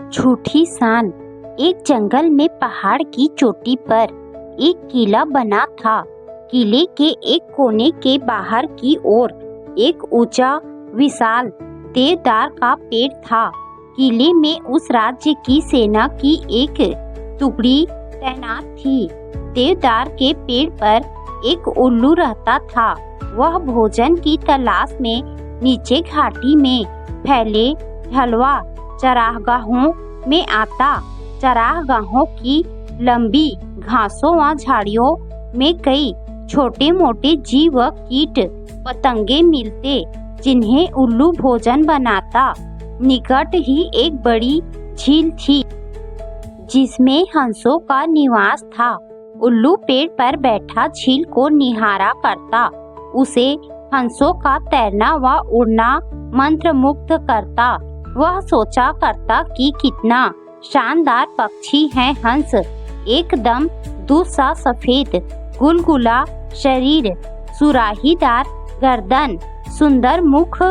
झूठी शान। एक जंगल में पहाड़ की चोटी पर एक किला बना था। किले के एक कोने के बाहर की ओर एक ऊंचा विशाल देवदार का पेड़ था। किले में उस राज्य की सेना की एक टुकड़ी तैनात थी। देवदार के पेड़ पर एक उल्लू रहता था। वह भोजन की तलाश में नीचे घाटी में फैले ढलवा चरागाहों में आता। चरागाहों की लंबी घासों व झाड़ियों में कई छोटे मोटे जीव व कीट पतंगे मिलते, जिन्हें उल्लू भोजन बनाता। निकट ही एक बड़ी झील थी, जिसमें हंसों का निवास था। उल्लू पेड़ पर बैठा झील को निहारा करता। उसे हंसों का तैरना व उड़ना मंत्रमुग्ध करता। वह सोचा करता कि कितना शानदार पक्षी है हंस। एकदम दूसरा सफेद गुलगुला शरीर, सुराहीदार गर्दन, सुंदर मुख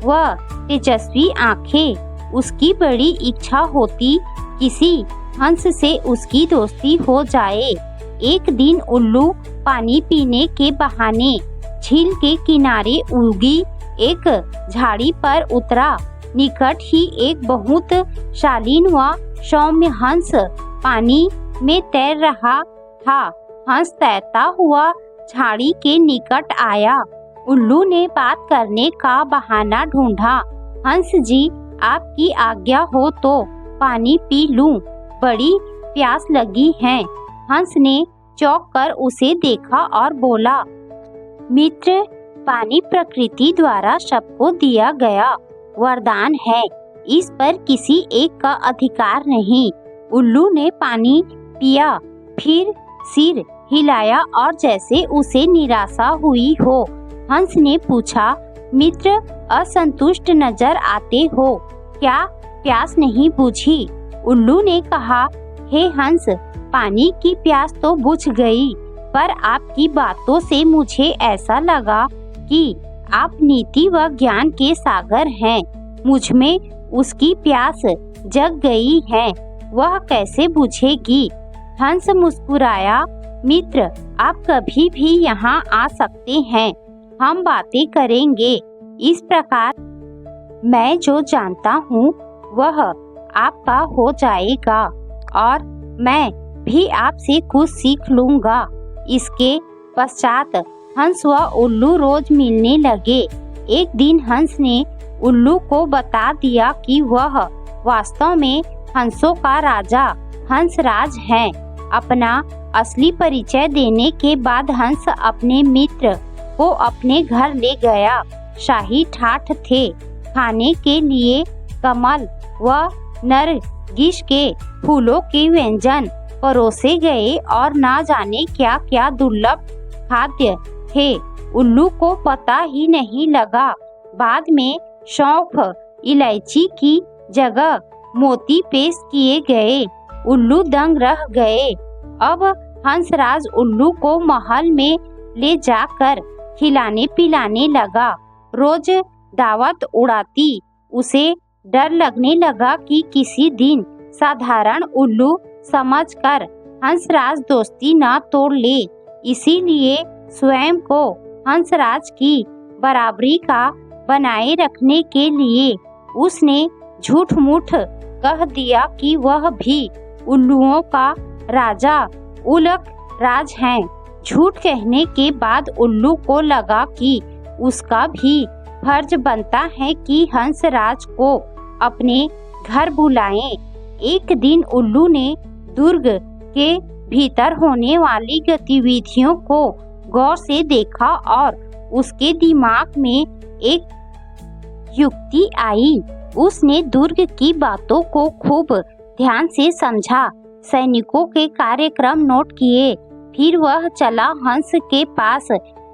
व तेजस्वी आंखें। उसकी बड़ी इच्छा होती किसी हंस से उसकी दोस्ती हो जाए। एक दिन उल्लू पानी पीने के बहाने झील के किनारे उगी एक झाड़ी पर उतरा। निकट ही एक बहुत शालीन व सौम्य हंस पानी में तैर रहा था। हंस तैरता हुआ झाड़ी के निकट आया। उल्लू ने बात करने का बहाना ढूंढा। हंस जी, आपकी आज्ञा हो तो पानी पी लूं, बड़ी प्यास लगी है। हंस ने चौंक कर उसे देखा और बोला, मित्र, पानी प्रकृति द्वारा सबको दिया गया वरदान है। इस पर किसी एक का अधिकार नहीं। उल्लू ने पानी पिया, फिर सिर हिलाया और जैसे उसे निराशा हुई हो। हंस ने पूछा, मित्र, असंतुष्ट नजर आते हो, क्या प्यास नहीं बुझी? उल्लू ने कहा, हे हंस, पानी की प्यास तो बुझ गई, पर आपकी बातों से मुझे ऐसा लगा कि आप नीति व ज्ञान के सागर हैं। मुझ में उसकी प्यास जग गई है, वह कैसे बुझेगी? हंस मुस्कुराया, मित्र, आप कभी भी यहाँ आ सकते हैं, हम बातें करेंगे। इस प्रकार मैं जो जानता हूँ वह आपका हो जाएगा और मैं भी आपसे कुछ सीख लूँगा। इसके पश्चात हंस व उल्लू रोज मिलने लगे। एक दिन हंस ने उल्लू को बता दिया कि वह वास्तव में हंसों का राजा हंसराज है। अपना असली परिचय देने के बाद हंस अपने मित्र को अपने घर ले गया। शाही ठाठ थे। खाने के लिए कमल व नरगिस के फूलों के व्यंजन परोसे गए और ना जाने क्या क्या दुर्लभ खाद्य थे। उल्लू को पता ही नहीं लगा। बाद में सौंफ, इलायची की जगह मोती पेश किए गए। उल्लू दंग रह गए। अब हंसराज उल्लू को महल में ले जाकर खिलाने पिलाने लगा। रोज दावत उड़ाती। उसे डर लगने लगा कि किसी दिन साधारण उल्लू समझकर हंसराज दोस्ती न तोड़ ले। इसीलिए स्वयं को हंसराज की बराबरी का बनाए रखने के लिए उसने झूठ मूठ कह दिया कि वह भी उल्लुओं का राजा उलक राज है। झूठ कहने के बाद उल्लू को लगा कि उसका भी फर्ज बनता है कि हंसराज को अपने घर बुलाएं। एक दिन उल्लू ने दुर्ग के भीतर होने वाली गतिविधियों को गौर से देखा और उसके दिमाग में एक युक्ति आई। उसने दुर्ग की बातों को खूब ध्यान से समझा, सैनिकों के कार्यक्रम नोट किए। फिर वह चला हंस के पास।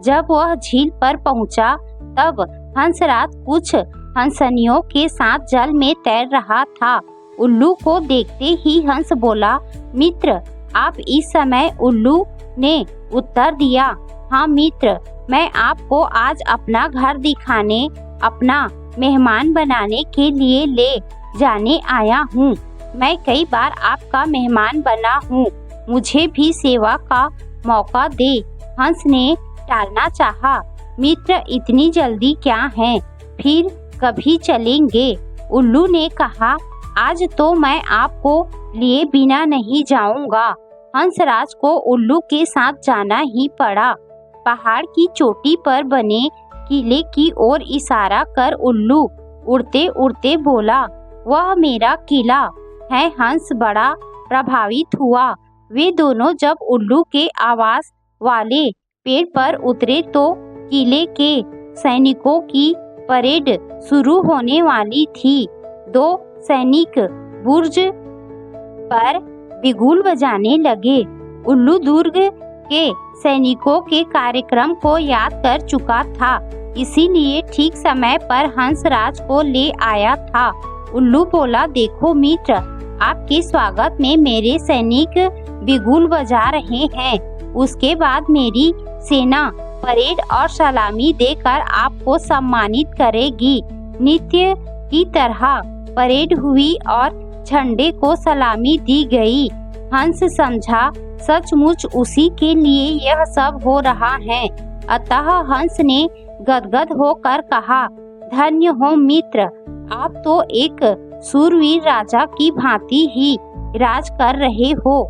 जब वह झील पर पहुंचा, तब हंसराज कुछ हंसनियों के साथ जल में तैर रहा था। उल्लू को देखते ही हंस बोला, मित्र, आप इस समय? उल्लू ने उत्तर दिया, हाँ मित्र, मैं आपको आज अपना घर दिखाने, अपना मेहमान बनाने के लिए ले जाने आया हूँ। मैं कई बार आपका मेहमान बना हूँ, मुझे भी सेवा का मौका दे। हंस ने टालना चाहा। मित्र, इतनी जल्दी क्या है, फिर कभी चलेंगे। उल्लू ने कहा, आज तो मैं आपको लिए बिना नहीं जाऊंगा। हंसराज को उल्लू के साथ जाना ही पड़ा। पहाड़ की चोटी पर बने किले की ओर इशारा कर उल्लू उड़ते उड़ते बोला, वह मेरा किला है। हंस बड़ा प्रभावित हुआ। वे दोनों जब उल्लू के आवास वाले पेड़ पर उतरे तो किले के सैनिकों की परेड शुरू होने वाली थी। 2 सैनिक बुर्ज पर बिगुल बजाने लगे। उल्लू दुर्ग के सैनिकों के कार्यक्रम को याद कर चुका था, इसीलिए ठीक समय पर हंसराज को ले आया था। उल्लू बोला, देखो मित्र, आपके स्वागत में मेरे सैनिक बिगुल बजा रहे हैं। उसके बाद मेरी सेना परेड और सलामी देकर आपको सम्मानित करेगी। नित्य की तरह परेड हुई और झंडे को सलामी दी गई। हंस समझा, सचमुच उसी के लिए यह सब हो रहा है। अतः हंस ने गदगद होकर कहा, धन्य हो मित्र, आप तो एक शूरवीर राजा की भांति ही राज कर रहे हो।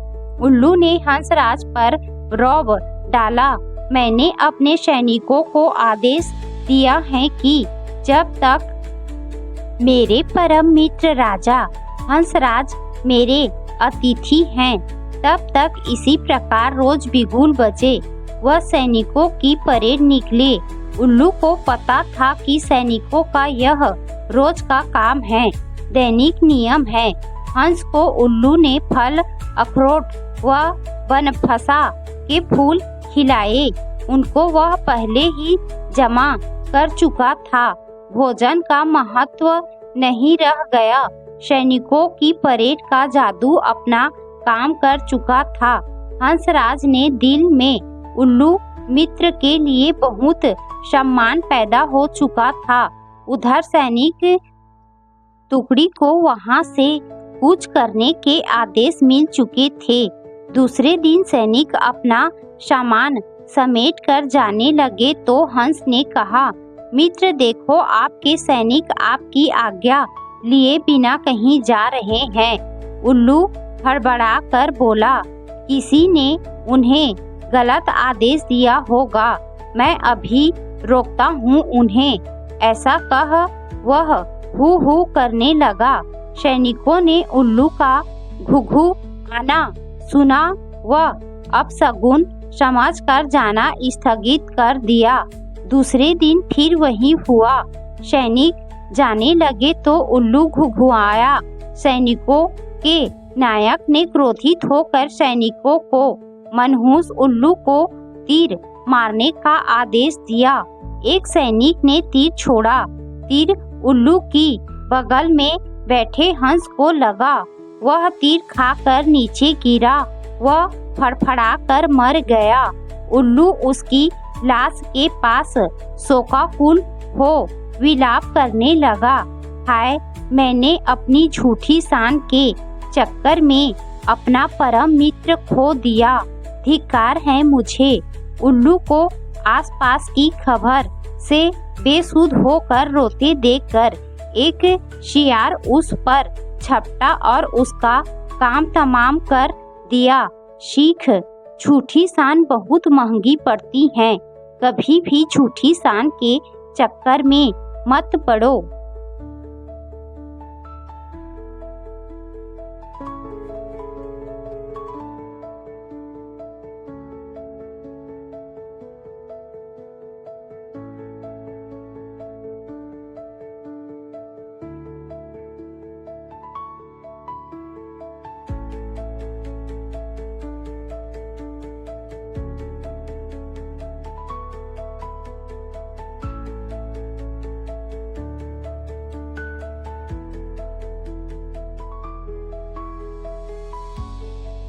उल्लू ने हंसराज पर रौब डाला। मैंने अपने सैनिकों को आदेश दिया है कि जब तक मेरे परम मित्र राजा हंसराज मेरे अतिथि हैं, तब तक इसी प्रकार रोज बिगुल बजे। वह सैनिकों की परेड निकले। उल्लू को पता था कि सैनिकों का यह रोज का काम है, दैनिक नियम है। हंस को उल्लू ने फल, अखरोट व बनफसा के फूल खिलाए। उनको वह पहले ही जमा कर चुका था। भोजन का महत्व नहीं रह गया। सैनिकों की परेड का जादू अपना काम कर चुका था। हंसराज ने दिल में उल्लू मित्र के लिए बहुत सम्मान पैदा हो चुका था। उधर सैनिक टुकड़ी को वहां से कूच करने के आदेश मिल चुके थे। दूसरे दिन सैनिक अपना सामान समेट कर जाने लगे तो हंस ने कहा, मित्र देखो, आपके सैनिक आपकी आज्ञा लिए बिना कहीं जा रहे हैं। उल्लू हड़बड़ा कर बोला, किसी ने उन्हें गलत आदेश दिया होगा, मैं अभी रोकता हूँ उन्हें। ऐसा कह वह हू हू करने लगा। सैनिकों ने उल्लू का घुघु आना सुना व अपशगुन समझकर जाना स्थगित कर दिया। दूसरे दिन फिर वही हुआ। सैनिक जाने लगे तो उल्लू घुघुआया। सैनिकों के नायक ने क्रोधित होकर सैनिकों को मनहूस उल्लू को तीर मारने का आदेश दिया। एक सैनिक ने तीर छोड़ा। तीर उल्लू की बगल में बैठे हंस को लगा। वह तीर खाकर नीचे गिरा। वह फड़फड़ा कर मर गया। उल्लू उसकी लाश के पास शोकाकुल हो विलाप करने लगा। हाय, मैंने अपनी झूठी शान के चक्कर में अपना परम मित्र खो दिया। धिक्कार है मुझे। उल्लू को आसपास की खबर से बेसुध होकर रोते देखकर एक शियार उस पर झपटा और उसका काम तमाम कर दिया। सीख, झूठी शान बहुत महंगी पड़ती है। कभी भी झूठी शान के चक्कर में मत पड़ो।